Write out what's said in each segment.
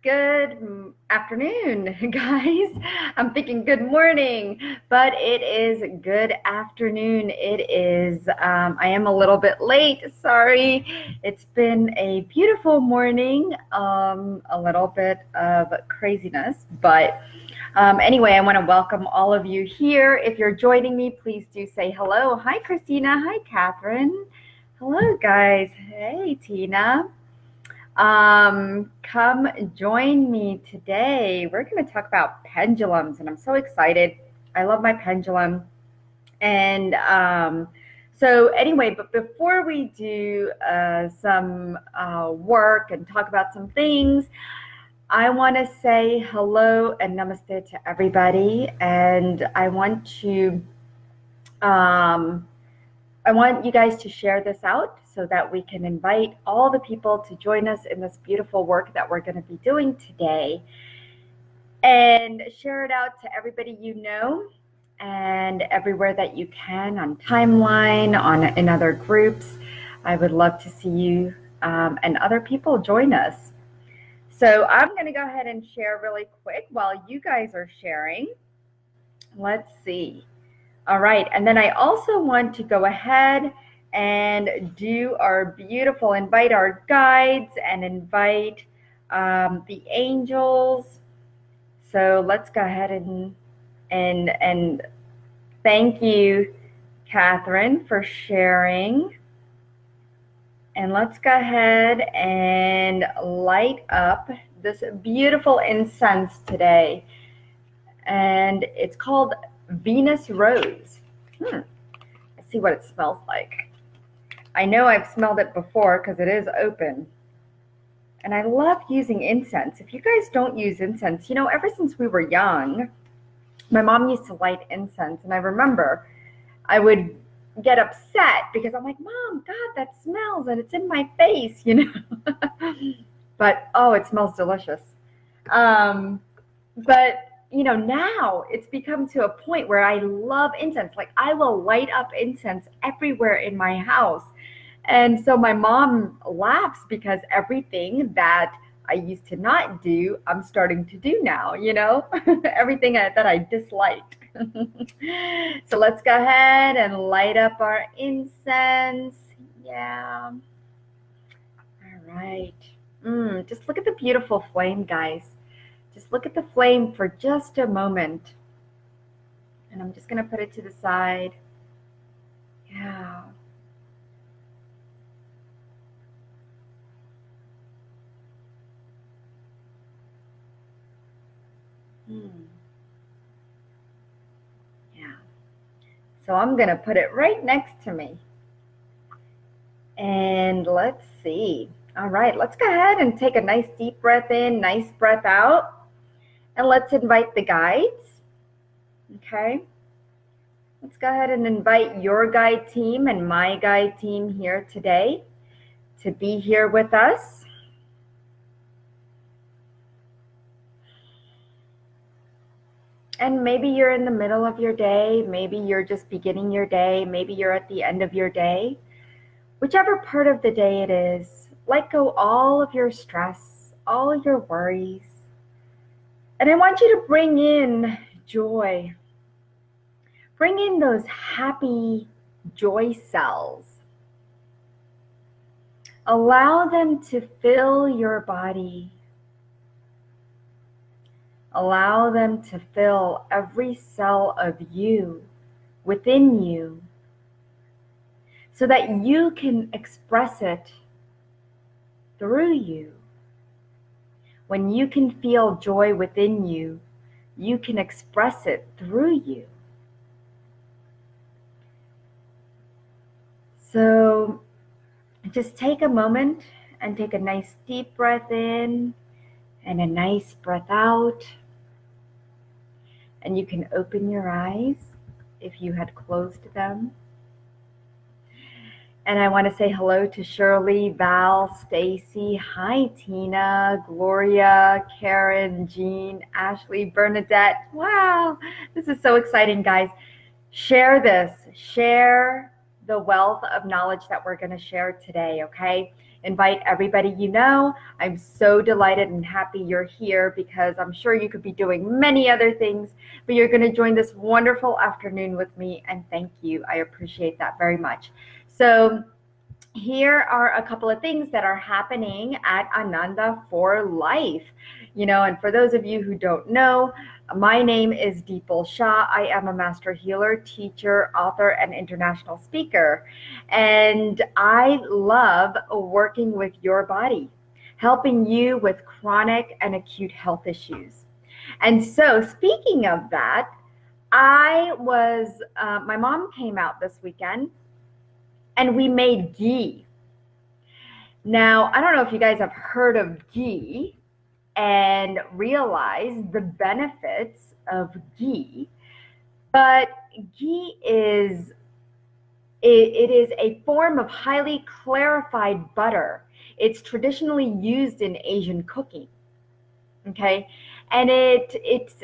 Good afternoon, guys. I'm thinking good morning, but it is good afternoon. I am a little bit late. Sorry. It's been a beautiful morning, a little bit of craziness, but anyway, I want to welcome all of you here. If you're joining me, please do say hello. Hi, Christina. Hi, Catherine. Hello, guys. Hey, Tina. Come join me today. We're going to talk about pendulums, and I'm so excited. I love my pendulum. And anyway, but before we do some work and talk about some things, I want to say hello and namaste to everybody. And I want you guys to share this out so that we can invite all the people to join us in this beautiful work that we're going to be doing today. And share it out to everybody you know and everywhere that you can on timeline, in other groups. I would love to see you and other people join us. So I'm going to go ahead and share really quick while you guys are sharing. Let's see. All right, and then I also want to go ahead and do our beautiful, invite our guides and invite the angels. So let's go ahead and thank you, Catherine, for sharing. And let's go ahead and light up this beautiful incense today. And it's called Venus Rose. Let's see what it smells like. I know I've smelled it before because it is open. And I love using incense. If you guys don't use incense, ever since we were young, my mom used to light incense. And I remember I would get upset because I'm like, Mom, God, that smells and it's in my face, But, oh, it smells delicious. But now it's become to a point where I love incense. Like I will light up incense everywhere in my house. And so my mom laughs because everything that I used to not do, I'm starting to do now, everything that I disliked. So let's go ahead and light up our incense. Yeah. All right. Just look at the beautiful flame, guys. Just look at the flame for just a moment. And I'm just going to put it to the side. Yeah. Yeah. So I'm going to put it right next to me. And let's see. All right, let's go ahead and take a nice deep breath in, nice breath out. And let's invite the guides. Okay. Let's go ahead and invite your guide team and my guide team here today to be here with us. And maybe you're in the middle of your day. Maybe you're just beginning your day. Maybe you're at the end of your day. Whichever part of the day it is, let go all of your stress, all your worries. And I want you to bring in joy. Bring in those happy joy cells. Allow them to fill your body. Allow them to fill every cell of you, within you, so that you can express it through you. When you can feel joy within you, you can express it through you. So just take a moment and take a nice deep breath in and a nice breath out. And you can open your eyes if you had closed them. And I want to say hello to Shirley, Val, Stacy, hi Tina, Gloria, Karen, Jean, Ashley, Bernadette. Wow, this is so exciting, guys. Share this. Share the wealth of knowledge that we're going to share today, okay? invite everybody you know. I'm so delighted and happy you're here because I'm sure you could be doing many other things, but you're going to join this wonderful afternoon with me, and thank you. I appreciate that very much. So here are a couple of things that are happening at Ananda for Life. And for those of you who don't know, my name is Deepal Shah. I am a master healer, teacher, author, and international speaker. And I love working with your body, helping you with chronic and acute health issues. And so speaking of that, my mom came out this weekend and we made ghee. Now, I don't know if you guys have heard of ghee and realize the benefits of ghee, but ghee is a form of highly clarified butter. It's traditionally used in Asian cooking, okay? And it's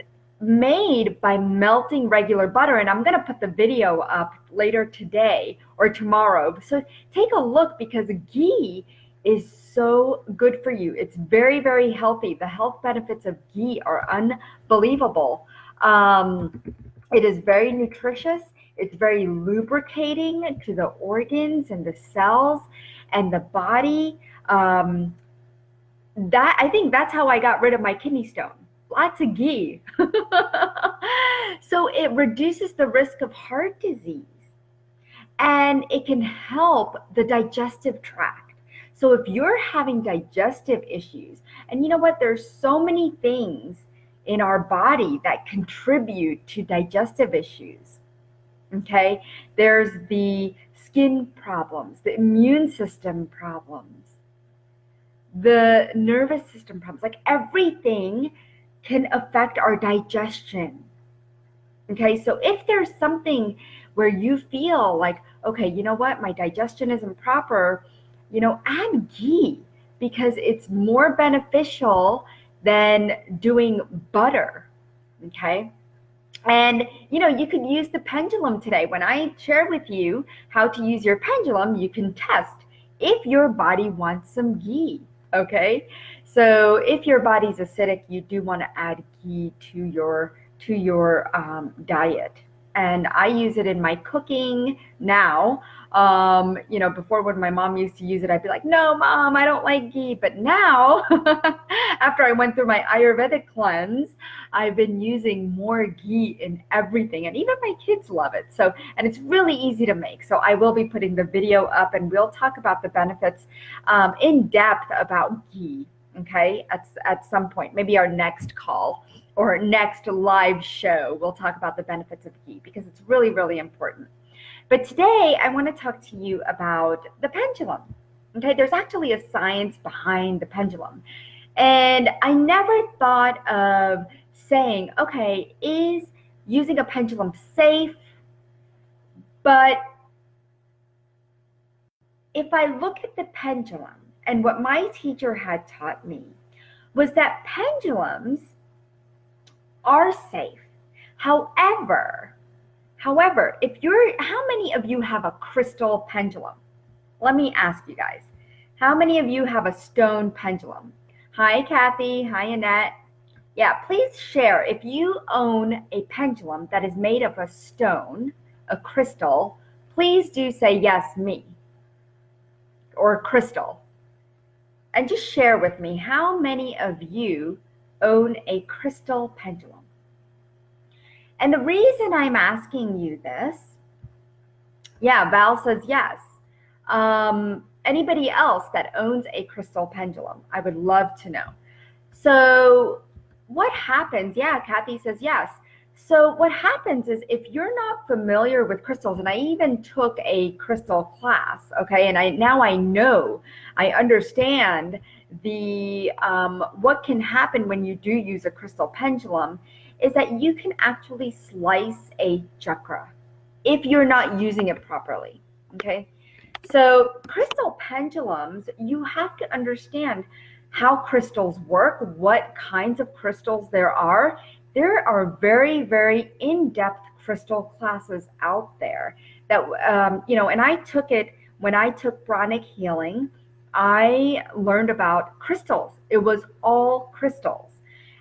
made by melting regular butter, and I'm going to put the video up later today or tomorrow. So take a look because ghee is so good for you. It's very, very healthy. The health benefits of ghee are unbelievable. It is very nutritious. It's very lubricating to the organs and the cells and the body. I think that's how I got rid of my kidney stone. Lots of ghee. So it reduces the risk of heart disease, and it can help the digestive tract. So if you're having digestive issues, and you know what, there's so many things in our body that contribute to digestive issues, okay? There's the skin problems, the immune system problems, the nervous system problems, like everything can affect our digestion. Okay, so if there's something where you feel like, okay, you know what, my digestion isn't proper, add ghee because it's more beneficial than doing butter. Okay. And you could use the pendulum today. When I share with you how to use your pendulum, you can test if your body wants some ghee. Okay, so if your body's acidic, you do want to add ghee to your diet. And I use it in my cooking now. Before, when my mom used to use it, I'd be like, no, Mom, I don't like ghee. But now, after I went through my Ayurvedic cleanse, I've been using more ghee in everything. And even my kids love it. And it's really easy to make. So I will be putting the video up and we'll talk about the benefits in depth about ghee, okay, at some point, maybe our next call or next live show, we'll talk about the benefits of ghee because it's really, really important. But today I want to talk to you about the pendulum. Okay, there's actually a science behind the pendulum. And I never thought of saying, okay, is using a pendulum safe? But if I look at the pendulum, and what my teacher had taught me was that pendulums are safe. However, how many of you have a crystal pendulum? Let me ask you guys. How many of you have a stone pendulum? Hi, Kathy. Hi, Annette. Yeah, please share. If you own a pendulum that is made of a stone, a crystal, please do say yes, me, or crystal. And just share with me, how many of you own a crystal pendulum? And the reason I'm asking you this, yeah, Val says yes. Anybody else that owns a crystal pendulum? I would love to know. So what happens? Yeah, Kathy says yes. So what happens is if you're not familiar with crystals, and I even took a crystal class, okay, and I understand the what can happen when you do use a crystal pendulum is that you can actually slice a chakra if you're not using it properly, okay? So crystal pendulums, you have to understand how crystals work, what kinds of crystals there are. There are very, very in-depth crystal classes out there that, and I took it when I took pranic healing. I learned about crystals. It was all crystals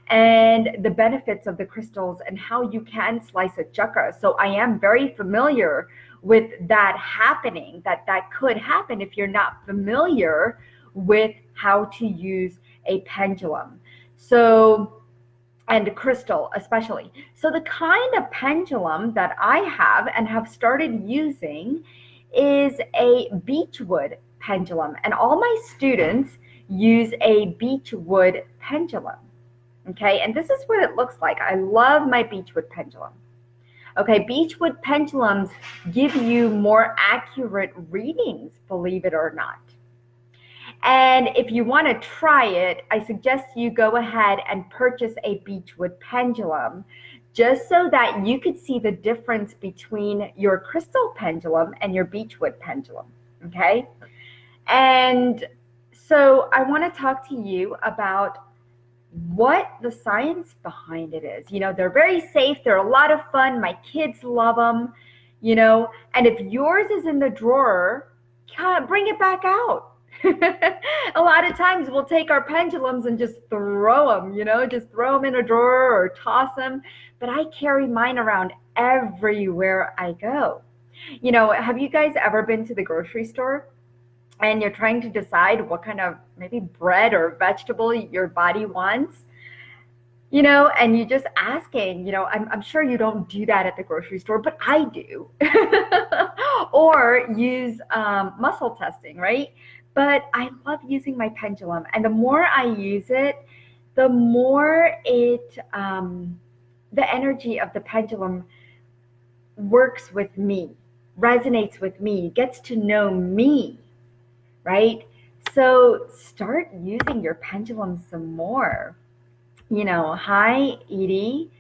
and the benefits of the crystals and how you can slice a chakra. So I am very familiar with that happening, that could happen if you're not familiar with how to use a pendulum. So, and a crystal especially. So the kind of pendulum that I have and have started using is a beechwood pendulum. And all my students use a beechwood pendulum. Okay, and this is what it looks like. I love my beechwood pendulum. Okay, beechwood pendulums give you more accurate readings, believe it or not. And if you want to try it, I suggest you go ahead and purchase a beechwood pendulum just so that you could see the difference between your crystal pendulum and your beechwood pendulum, okay? And so I want to talk to you about what the science behind it is. You know, they're very safe. They're a lot of fun. My kids love them, you know, and if yours is in the drawer, bring it back out. A lot of times we'll take our pendulums and just throw them, you know, just throw them in a drawer or toss them. But I carry mine around everywhere I go. You know, have you guys ever been to the grocery store and you're trying to decide what kind of maybe bread or vegetable your body wants? You know, and you just asking, you know, I'm sure you don't do that at the grocery store, but I do. Or use muscle testing, right? But I love using my pendulum. And the more I use it, the more it, the energy of the pendulum works with me, resonates with me, gets to know me, right? So start using your pendulum some more. You know, hi, Edie.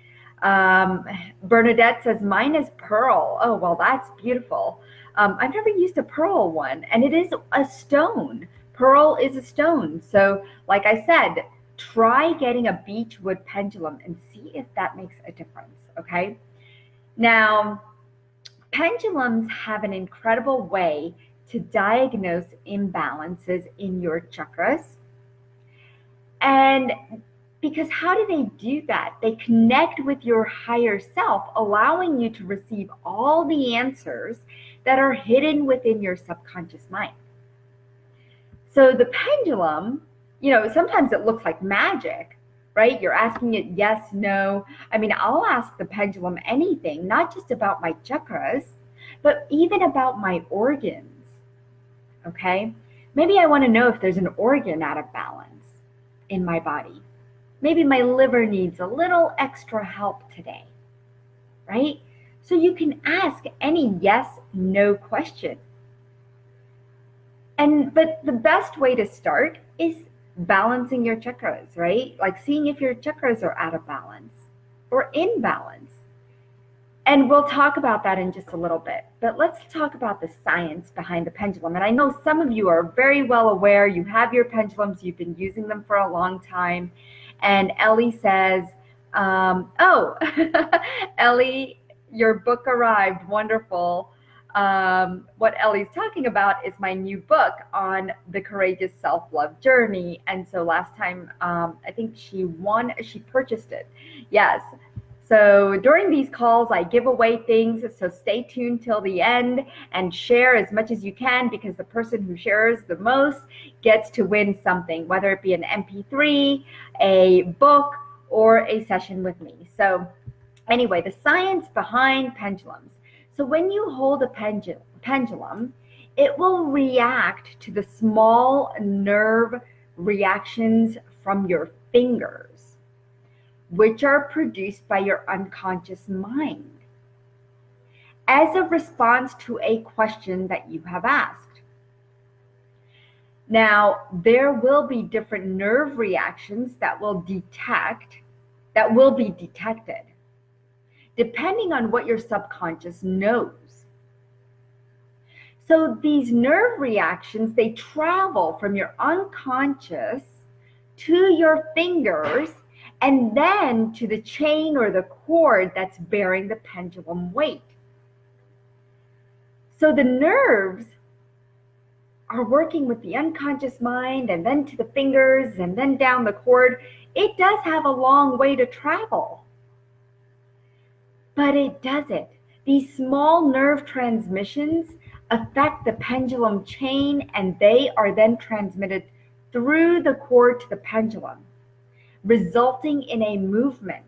Bernadette says, mine is pearl. Oh, well, that's beautiful. I've never used a pearl one, and it is a stone. Pearl is a stone. So, like I said, try getting a beechwood pendulum and see if that makes a difference, okay? Now, pendulums have an incredible way to diagnose imbalances in your chakras. And because how do they do that? They connect with your higher self, allowing you to receive all the answers that are hidden within your subconscious mind. So the pendulum, you know, sometimes it looks like magic, right? You're asking it yes, no. I mean, I'll ask the pendulum anything, not just about my chakras, but even about my organs, okay? Maybe I want to know if there's an organ out of balance in my body. Maybe my liver needs a little extra help today, right? So you can ask any yes, no question. But the best way to start is balancing your chakras, right? Like seeing if your chakras are out of balance or in balance. And we'll talk about that in just a little bit. But let's talk about the science behind the pendulum. And I know some of you are very well aware. You have your pendulums. You've been using them for a long time. And Ellie says, oh, Ellie, your book arrived. Wonderful. What Ellie's talking about is my new book on the courageous self-love journey. And so last time, I think she purchased it. Yes. So during these calls, I give away things. So stay tuned till the end and share as much as you can, because the person who shares the most gets to win something, whether it be an MP3, a book, or a session with me. So anyway, the science behind pendulums. So when you hold a pendulum, it will react to the small nerve reactions from your fingers, which are produced by your unconscious mind as a response to a question that you have asked. Now, there will be different nerve reactions that will be detected, depending on what your subconscious knows. So these nerve reactions, they travel from your unconscious to your fingers, and then to the chain or the cord that's bearing the pendulum weight. So the nerves are working with the unconscious mind and then to the fingers and then down the cord, it does have a long way to travel. But it doesn't. These small nerve transmissions affect the pendulum chain, and they are then transmitted through the cord to the pendulum, resulting in a movement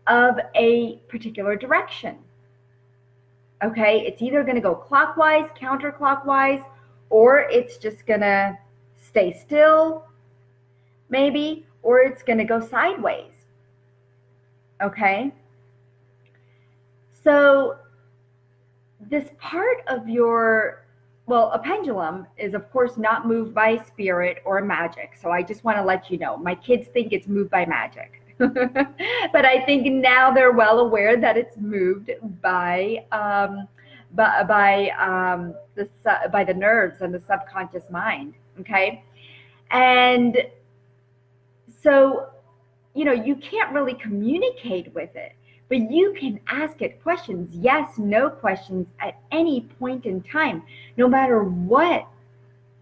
of a particular direction. Okay, it's either going to go clockwise, counterclockwise, or it's just going to stay still, maybe, or it's going to go sideways. Okay, so this part of your, well, a pendulum is of course not moved by spirit or magic. So I just want to let you know, my kids think it's moved by magic. But I think now they're well aware that it's moved by the nerves and the subconscious mind. Okay, and so you can't really communicate with it, but you can ask it questions, yes, no questions at any point in time, no matter what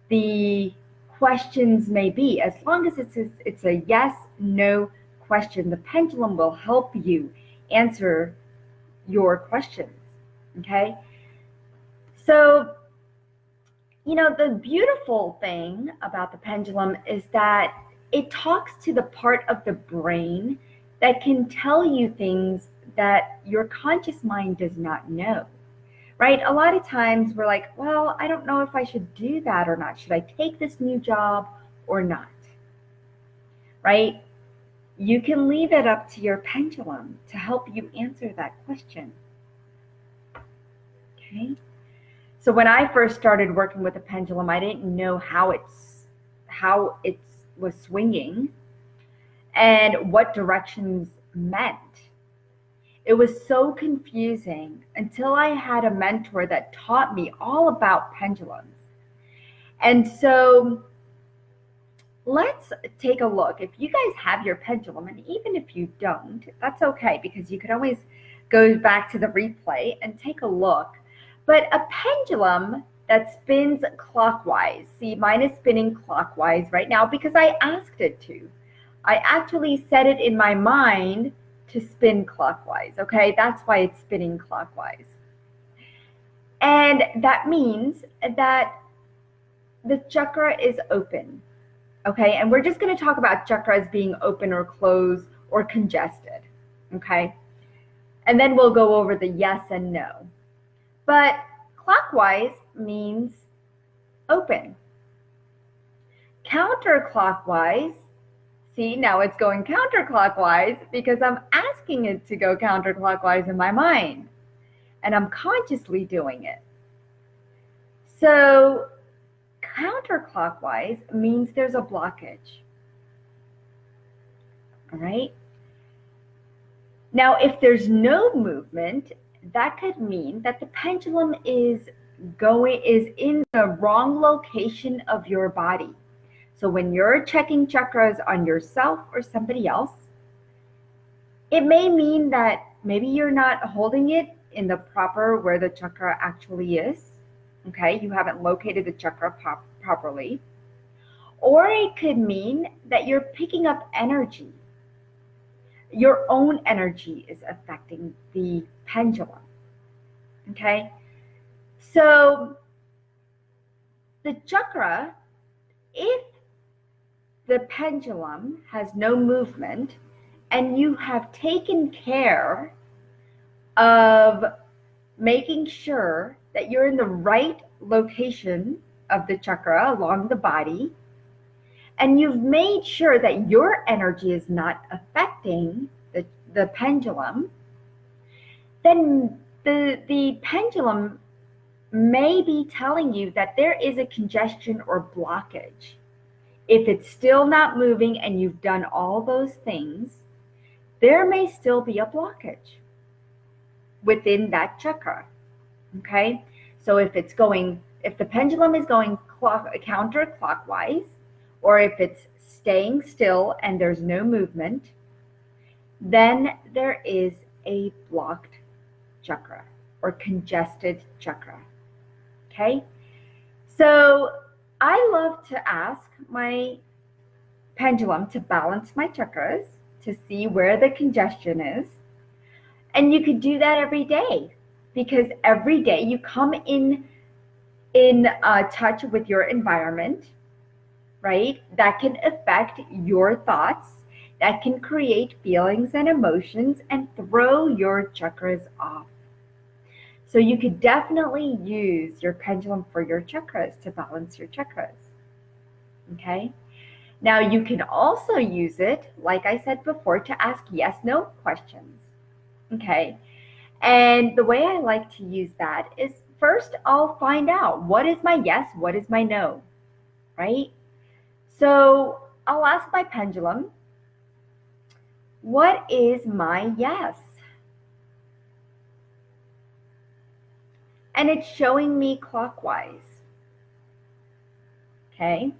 the questions may be. As long as it's a yes, no question, the pendulum will help you answer your questions. Okay, so the beautiful thing about the pendulum is that it talks to the part of the brain that can tell you things that your conscious mind does not know, right? A lot of times we're like, well, I don't know if I should do that or not. Should I take this new job or not, right? You can leave it up to your pendulum to help you answer that question. Okay. So when I first started working with a pendulum, I didn't know how it was swinging and what directions meant. It was so confusing until I had a mentor that taught me all about pendulums. And so let's take a look. If you guys have your pendulum, and even if you don't, that's okay, because you could always go back to the replay and take a look. But a pendulum that spins clockwise, see, mine is spinning clockwise right now because I asked it to. I actually set it in my mind to spin clockwise, okay? That's why it's spinning clockwise. And that means that the chakra is open, okay? And we're just going to talk about chakras being open or closed or congested, okay? And then we'll go over the yes and no. But clockwise means open. Counterclockwise, see, now it's going counterclockwise because I'm asking it to go counterclockwise in my mind, and I'm consciously doing it. So counterclockwise means there's a blockage. All right. Now, if there's no movement, that could mean that the pendulum is in the wrong location of your body. So when you're checking chakras on yourself or somebody else, it may mean that maybe you're not holding it in the proper where the chakra actually is. Okay, you haven't located the chakra properly. Or it could mean that you're picking up energy. Your own energy is affecting the pendulum. Okay, so the chakra, if the pendulum has no movement and you have taken care of making sure that you're in the right location of the chakra along the body, and you've made sure that your energy is not affecting the pendulum, then the pendulum may be telling you that there is a congestion or blockage. If it's still not moving and you've done all those things, there may still be a blockage within that chakra. Okay, so if the pendulum is going counterclockwise, or if it's staying still and there's no movement, then there is a blocked chakra or congested chakra. Okay, So I love to ask my pendulum to balance my chakras to see where the congestion is. And you could do that every day, because every day you come in touch with your environment, right? That can affect your thoughts, that can create feelings and emotions and throw your chakras off. So you could definitely use your pendulum for your chakras to balance your chakras. Okay? Now you can also use it, like I said before, to ask yes/no questions. Okay? And the way I like to use that is, first I'll find out what is my yes, what is my no, right? So I'll ask my pendulum, what is my yes? And it's showing me clockwise. Okay.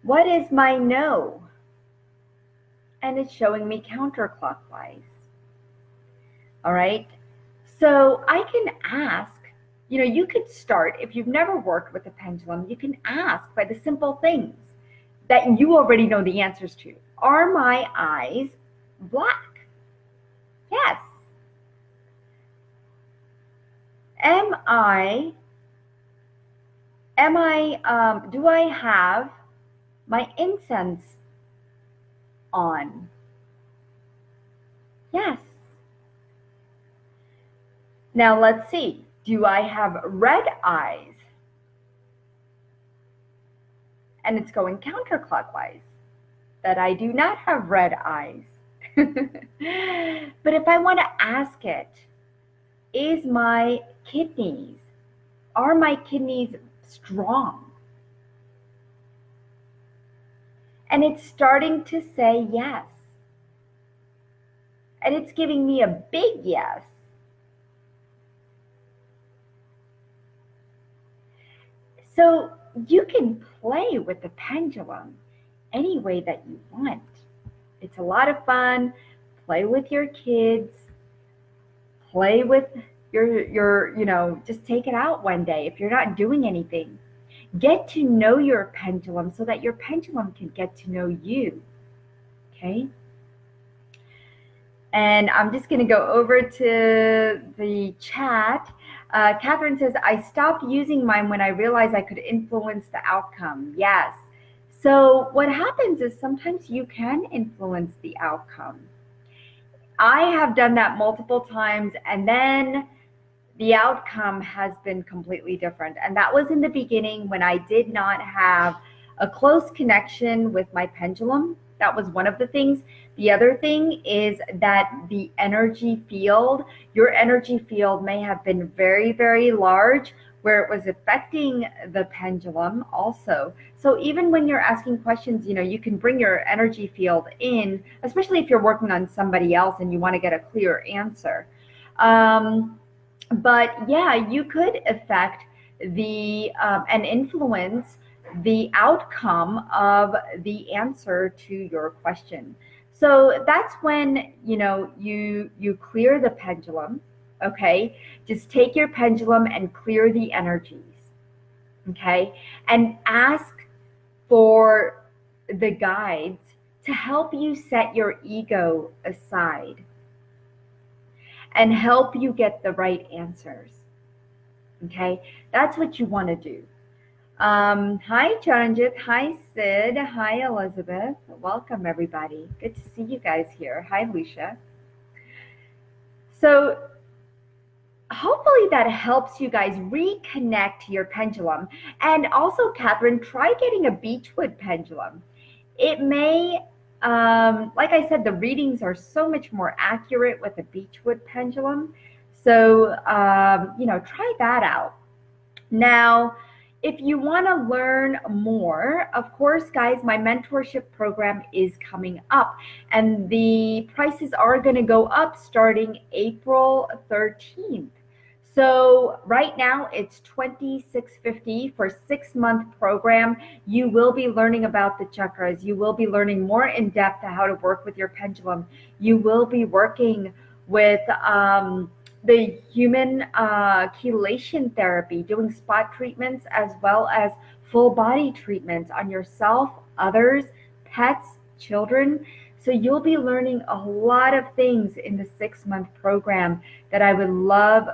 What is my no? And it's showing me counterclockwise. All right. So I can ask, you could start, if you've never worked with a pendulum, you can ask by the simple things that you already know the answers to. Are my eyes black? Yes. Do I have my incense on? Yes. Now let's see. Do I have red eyes? And it's going counterclockwise, that I do not have red eyes. But if I want to ask it, are my kidneys strong? And it's starting to say yes. And it's giving me a big yes. So you can play with the pendulum any way that you want. It's a lot of fun. Play with your kids. Play with your just take it out one day if you're not doing anything. Get to know your pendulum so that your pendulum can get to know you. Okay? And I'm just going to go over to the chat. Catherine says, I stopped using mine when I realized I could influence the outcome. Yes. So what happens is sometimes you can influence the outcome. I have done that multiple times, and then the outcome has been completely different. And that was in the beginning when I did not have a close connection with my pendulum. That was one of the things. The other thing is that the energy field, your energy field may have been very, very large, where it was affecting the pendulum also. So even when you're asking questions, you can bring your energy field in, especially if you're working on somebody else and you want to get a clear answer. But yeah, you could affect and influence the outcome of the answer to your question. So that's when you clear the pendulum. Okay, just take your pendulum and clear the energies. Okay, and ask for the guides to help you set your ego aside and help you get the right answers. Okay, that's what you want to do. Hi, Charanjit. Hi, Sid. Hi, Elizabeth. Welcome, everybody. Good to see you guys here. Hi, Lucia. So hopefully that helps you guys reconnect to your pendulum. And also, Catherine, try getting a beechwood pendulum. It may, like I said, the readings are so much more accurate with a beechwood pendulum. So, try that out. Now, if you want to learn more, of course, guys, my mentorship program is coming up, and the prices are going to go up starting April 13th. So right now it's $26.50 for a 6-month program. You will be learning about the chakras. You will be learning more in depth how to work with your pendulum. You will be working with the human chelation therapy, doing spot treatments as well as full body treatments on yourself, others, pets, children. So you'll be learning a lot of things in the 6-month program that I would love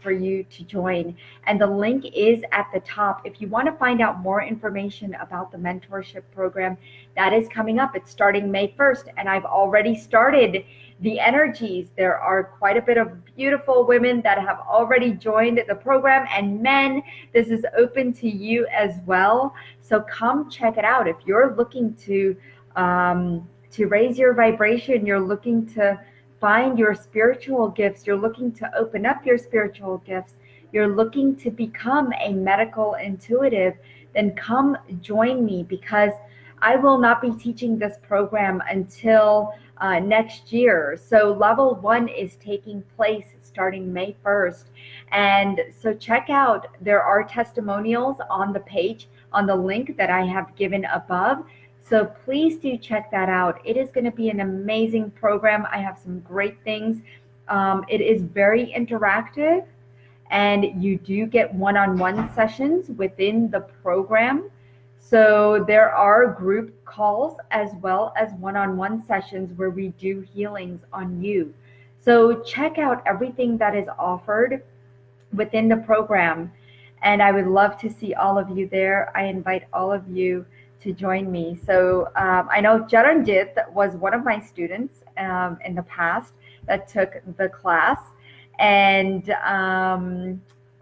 for you to join. And the link is at the top. If you want to find out more information about the mentorship program, that is coming up. It's starting May 1st, and I've already started the energies. There are quite a bit of beautiful women that have already joined the program, and men, this is open to you as well. So come check it out. If you're looking to raise your vibration, you're looking to find your spiritual gifts, you're looking to open up your spiritual gifts, you're looking to become a medical intuitive, then come join me, because I will not be teaching this program until next year. So level 1 is taking place starting May 1st. And so check out, there are testimonials on the page, on the link that I have given above. So please do check that out. It is going to be an amazing program. I have some great things. It is very interactive, and you do get one-on-one sessions within the program. So there are group calls as well as one-on-one sessions where we do healings on you. So check out everything that is offered within the program, and I would love to see all of you there. I invite all of you to join me. So I know Jaranjit was one of my students in the past that took the class, and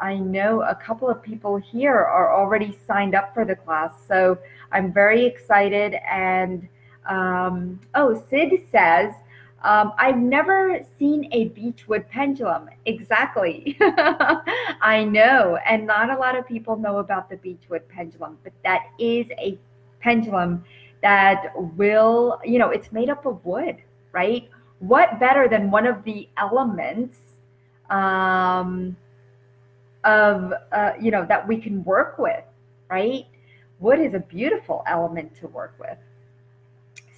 I know a couple of people here are already signed up for the class. So I'm very excited. And oh, Sid says, I've never seen a beechwood pendulum. Exactly. I know. And not a lot of people know about the beechwood pendulum, but that is a pendulum that will, it's made up of wood, right? What better than one of the elements that we can work with, right? Wood is a beautiful element to work with.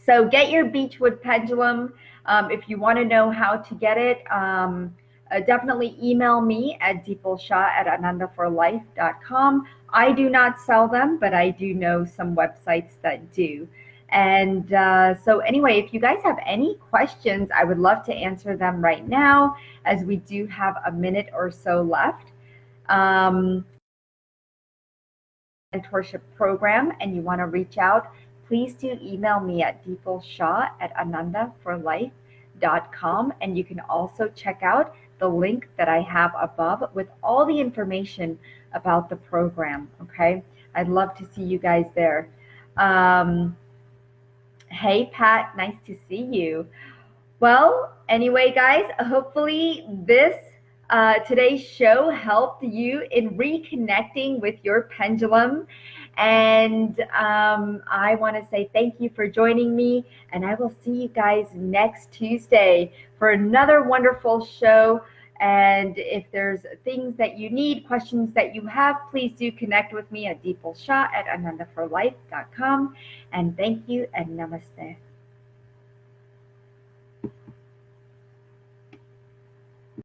So get your beechwood pendulum. If you want to know how to get it, definitely email me at deepalshah@anandaforlife.com. I do not sell them, but I do know some websites that do. And so anyway, if you guys have any questions, I would love to answer them right now, as we do have a minute or so left. Mentorship program, and you want to reach out, please do email me at deepalshah@anandaforlife.com. And you can also check out the link that I have above with all the information about the program. Okay, I'd love to see you guys there. Hey Pat, nice to see you. Well, anyway guys, hopefully this today's show helped you in reconnecting with your pendulum. And I want to say thank you for joining me, and I will see you guys next Tuesday for another wonderful show. And if there's things that you need, questions that you have, please do connect with me at deepalshah@anandaforlife.com. And thank you and namaste.